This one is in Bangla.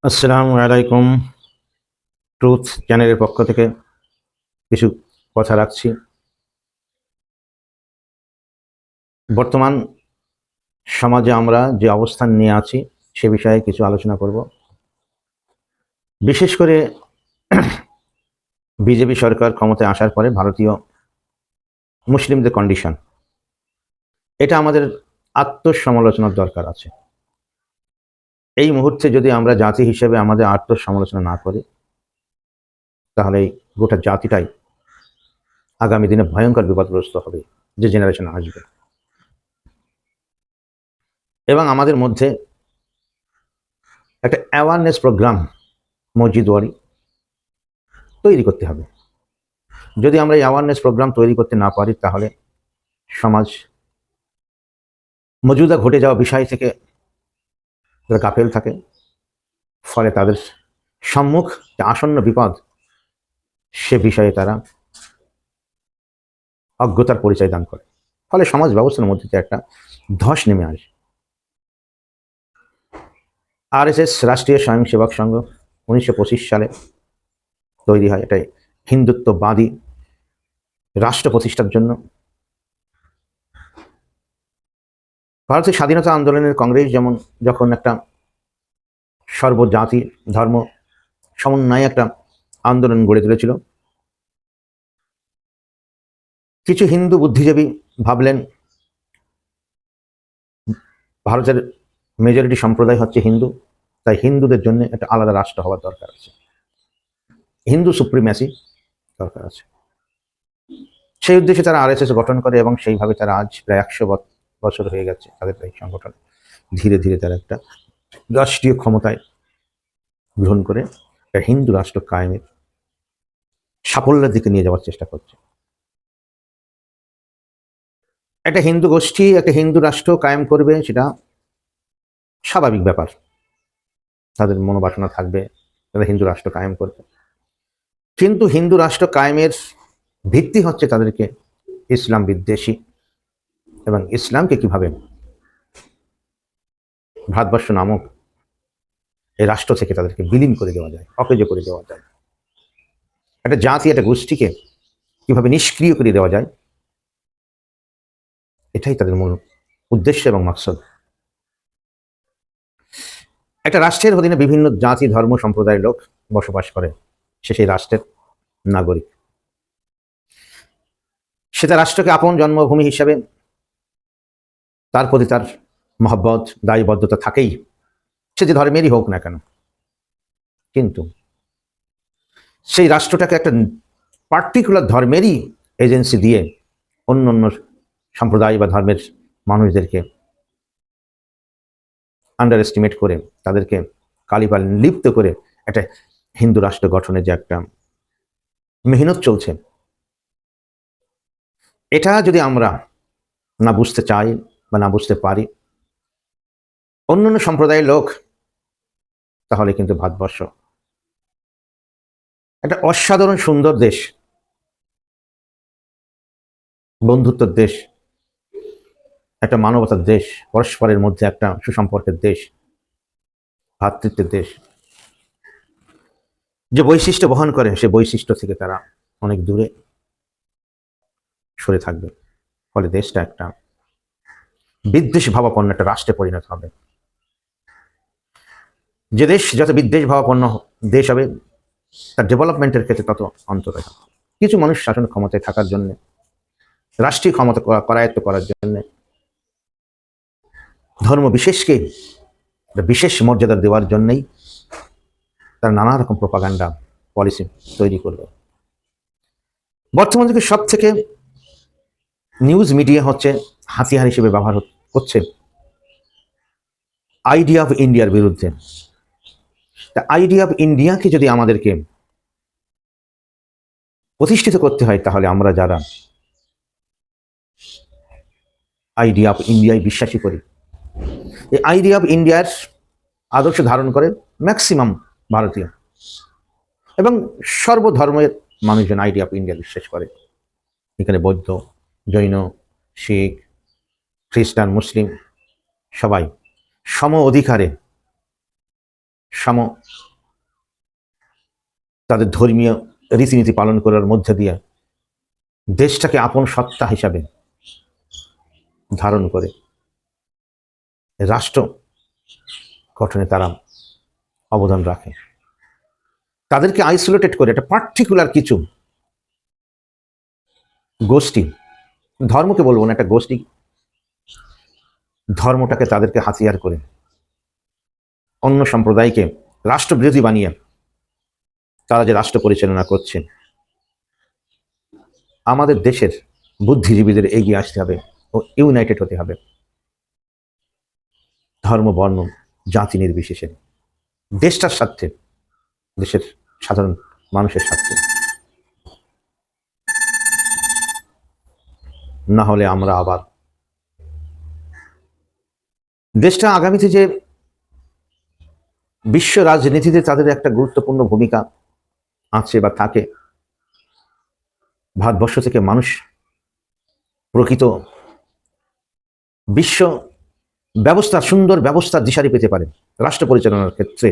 আসসালামু আলাইকুম। ট্রুথ চ্যানেলের পক্ষ থেকে কিছু কথা রাখছি। বর্তমান সমাজে আমরা যে অবস্থান নিয়ে আছি সে বিষয়ে কিছু আলোচনা করব। বিশেষ করে বিজেপি সরকার ক্ষমতায় আসার পরে ভারতীয় মুসলিমদের কন্ডিশন, এটা আমাদের আত্মসমালোচনার দরকার আছে। এই মুহূর্তে যদি আমরা জাতি হিসেবে আমাদের আত্মসমালোচনা না করি, তাহলে এই গোটা জাতিটাই আগামী দিনে ভয়ঙ্কর বিপদগ্রস্ত হবে, যে জেনারেশন আসবে। এবং আমাদের মধ্যে একটা অ্যাওয়ারনেস প্রোগ্রাম মসজিদওয়ারি তৈরি করতে হবে। যদি আমরা এই অ্যাওয়ারনেস প্রোগ্রাম তৈরি করতে না পারি, তাহলে সমাজ মজুদা ঘটে যাওয়া বিষয় থেকে তারা গাফেল থাকে, ফলে তাদের সম্মুখ যে আসন্ন বিপদ সে বিষয়ে তারা অজ্ঞতার পরিচয় দান করে, ফলে সমাজ ব্যবস্থার মধ্যে একটা ধস নেমে আসে। আরএসএস রাষ্ট্রীয় স্বয়ংসেবক সংঘ 1925 সালে তৈরি হয়। এটাই হিন্দুত্ববাদী রাষ্ট্র প্রতিষ্ঠার জন্য। ভারতের স্বাধীনতা আন্দোলনের কংগ্রেস যেমন যখন একটা সর্বজাতি ধর্ম সমন্বয়ে একটা আন্দোলন গড়ে তুলেছিল, কিছু হিন্দু বুদ্ধিজীবী ভাবলেন ভারতের মেজরিটি সম্প্রদায় হচ্ছে হিন্দু, তাই হিন্দুদের জন্য একটা আলাদা রাষ্ট্র হওয়ার দরকার আছে, হিন্দু সুপ্রিমেসি দরকার আছে। সেই উদ্দেশ্যে তারা আরএসএস গঠন করে এবং সেইভাবে তারা আজ প্রায় 100 বছর হয়ে গেছে তাদের এই সংগঠন। ধীরে ধীরে তারা একটা রাষ্ট্রীয় ক্ষমতায় গ্রহণ করে একটা হিন্দু রাষ্ট্র কায়েমের সাফল্যের দিকে নিয়ে যাওয়ার চেষ্টা করছে। একটা হিন্দু গোষ্ঠী একটা হিন্দু রাষ্ট্র কায়েম করবে, সেটা স্বাভাবিক ব্যাপার। তাদের মনোবাসনা থাকবে, তারা হিন্দু রাষ্ট্র কায়েম করবে। কিন্তু হিন্দু রাষ্ট্র কায়েমের ভিত্তি হচ্ছে তাদেরকে ইসলাম বিদ্বেষী এবং ইসলামকে কিভাবে ভারতবর্ষ নামক এই রাষ্ট্র থেকে তাদেরকে বিলীন করে দেওয়া যায়, অকেজো করে দেওয়া যায়, একটা জাতি একটা গোষ্ঠীকে কিভাবে নিষ্ক্রিয় করে দেওয়া যায়, এটাই তাদের মূল উদ্দেশ্য এবং মাকসদ। একটা রাষ্ট্রের অধীনে বিভিন্ন জাতি ধর্ম সম্প্রদায়ের লোক বসবাস করে, সে সেই রাষ্ট্রের নাগরিক। সে তার রাষ্ট্রকে আপন জন্মভূমি হিসাবে তার প্রতি তার মহব্বত দায়বদ্ধতা থাকেই, সে যে ধর্মেরই হোক না কেন। কিন্তু সেই রাষ্ট্রটাকে একটা পার্টিকুলার ধর্মেরই এজেন্সি দিয়ে অন্য অন্য সম্প্রদায় বা ধর্মের মানুষদেরকে আন্ডার এস্টিমেট করে, তাদেরকে কালিপাল লিপ্ত করে একটা হিন্দু রাষ্ট্র গঠনের যে একটা মেহনত চলছে, এটা যদি আমরা না বুঝতে চাই বা না বুঝতে পারি অন্যান্য সম্প্রদায়ের লোক, তাহলে কিন্তু ভারতবর্ষ একটা অসাধারণ সুন্দর দেশ, বন্ধুত্বের দেশ, একটা মানবতার দেশ, পরস্পরের মধ্যে একটা সুসম্পর্কের দেশ, ভ্রাতৃত্বের দেশ, যে বৈশিষ্ট্য বহন করে সে বৈশিষ্ট্য থেকে তারা অনেক দূরে সরে থাকবে। ফলে দেশটা একটা বিদ্বেষ ভাবাপন্ন একটা রাষ্ট্রে পরিণত হবে। যে দেশ যত বিদ্বেষ ভাবাপন্ন দেশ হবে, তার ডেভেলপমেন্টের ক্ষেত্রে তত অন্তরায় হবে। কিছু মানুষ শাসন ক্ষমতায় থাকার জন্য, রাষ্ট্রীয় ক্ষমতা করায়ত্ত করার জন্য ধর্ম বিশেষকে বিশেষ মর্যাদা দেওয়ার জন্যই তারা নানা রকম প্রোপাগান্ডা পলিসি তৈরি করবে। বর্তমান যুগে সব থেকে নিউজ মিডিয়া হচ্ছে হাতিয়ার হিসেবে ব্যবহার করছে আইডিয়া অফ ইন্ডিয়ার বিরুদ্ধে। তা আইডিয়া অফ ইন্ডিয়াকে যদি আমাদেরকে প্রতিষ্ঠিত করতে হয়, তাহলে আমরা যারা আইডিয়া অফ ইন্ডিয়ায় বিশ্বাসী করি, এই আইডিয়া অফ ইন্ডিয়ার আদর্শ ধারণ করে ম্যাক্সিমাম ভারতীয় এবং সর্বধর্মের মানুষজন আইডিয়া অফ ইন্ডিয়া বিশ্বাস করে। এখানে বৌদ্ধ, জৈন, শিখ, খ্রিস্টান, মুসলিম সবাই সম অধিকারে সাম তাদের ধর্মীয় রীতিনীতি পালন করার মধ্যে দিয়ে দেশটাকে আপন সত্তা হিসাবে ধারণ করে রাষ্ট্র গঠনে তারা অবদান রাখে। তাদেরকে আইসোলেটেড করে একটা পার্টিকুলার কিছু গোষ্ঠী, ধর্মকে বলবো না, একটা গোষ্ঠী ধর্মটাকে তাদেরকে হাতিয়ার করে অন্য সম্প্রদায়কে রাষ্ট্রবিরোধী বানিয়ে তারা যে রাষ্ট্র পরিচালনা করছে। আমাদের দেশের বুদ্ধিজীবীদের এগিয়ে আসতে হবে ও ইউনাইটেড হতে হবে, ধর্ম বর্ণ জাতি নির্বিশেষে, দেশটার স্বার্থে, দেশের সাধারণ মানুষের স্বার্থে। না হলে আমরা আবার দেশটা আগামীতে যে বিশ্ব রাজনীতিতে তাদের একটা গুরুত্বপূর্ণ ভূমিকা আছে বা থাকে, ভারতবর্ষ থেকে মানুষ প্রকৃত বিশ্ব ব্যবস্থা, সুন্দর ব্যবস্থার দিশারি পেতে পারে রাষ্ট্র পরিচালনার ক্ষেত্রে।